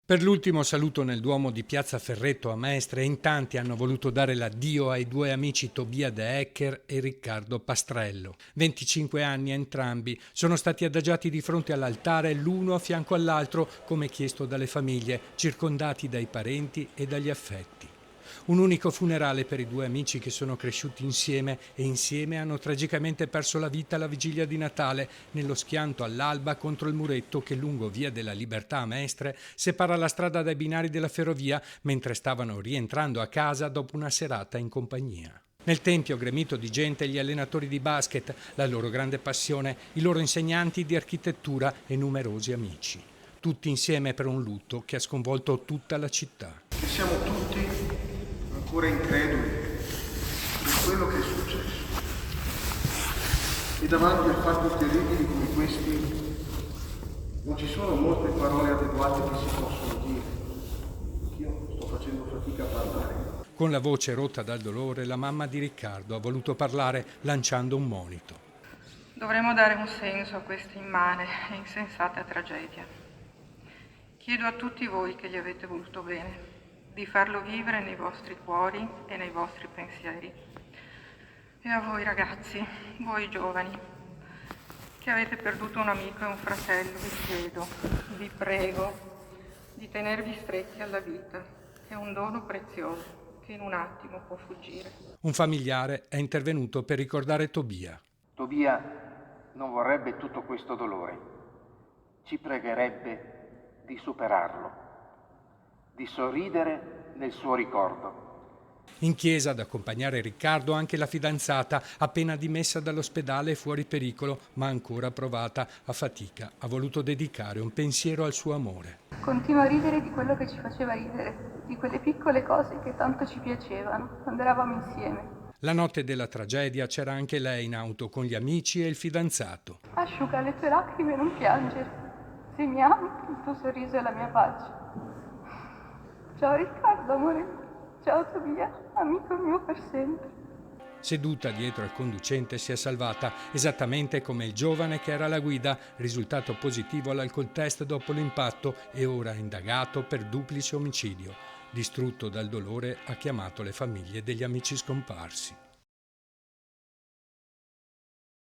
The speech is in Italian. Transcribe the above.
Per l'ultimo saluto nel Duomo di Piazza Ferretto a Mestre, in tanti hanno voluto dare l'addio ai due amici Tobia De Ecker e Riccardo Pastrello. 25 anni entrambi sono stati adagiati di fronte all'altare, l'uno a fianco all'altro, come chiesto dalle famiglie, circondati dai parenti e dagli affetti. Un unico funerale per i due amici che sono cresciuti insieme e insieme hanno tragicamente perso la vita alla vigilia di Natale nello schianto all'alba contro il muretto che lungo Via della Libertà a Mestre separa la strada dai binari della ferrovia mentre stavano rientrando a casa dopo una serata in compagnia. Nel tempio gremito di gente gli allenatori di basket, la loro grande passione, i loro insegnanti di architettura e numerosi amici. Tutti insieme per un lutto che ha sconvolto tutta la città. E siamo tutti ancora increduli di quello che è successo. E davanti a fatti terribili come questi non ci sono molte parole adeguate che si possono dire. Io sto facendo fatica a parlare. Con la voce rotta dal dolore, la mamma di Riccardo ha voluto parlare lanciando un monito. Dovremmo dare un senso a questa immane e insensata tragedia. Chiedo a tutti voi che gli avete voluto bene di farlo vivere nei vostri cuori e nei vostri pensieri. E a voi ragazzi, voi giovani, che avete perduto un amico e un fratello, vi chiedo, vi prego, di tenervi stretti alla vita, che è un dono prezioso che in un attimo può fuggire. Un familiare è intervenuto per ricordare Tobia. Tobia non vorrebbe tutto questo dolore. Ci pregherebbe di superarlo, di sorridere nel suo ricordo. In chiesa ad accompagnare Riccardo anche la fidanzata, appena dimessa dall'ospedale fuori pericolo, ma ancora provata a fatica, ha voluto dedicare un pensiero al suo amore. Continuo a ridere di quello che ci faceva ridere, di quelle piccole cose che tanto ci piacevano, quando eravamo insieme. La notte della tragedia c'era anche lei in auto con gli amici e il fidanzato. Asciuga le tue lacrime e non piangere. Se mi ami, il tuo sorriso è la mia pace. Ciao Riccardo, amore. Ciao Tobia, amico mio per sempre. Seduta dietro al conducente si è salvata esattamente come il giovane che era alla guida, risultato positivo all'alcol test dopo l'impatto e ora indagato per duplice omicidio. Distrutto dal dolore ha chiamato le famiglie degli amici scomparsi.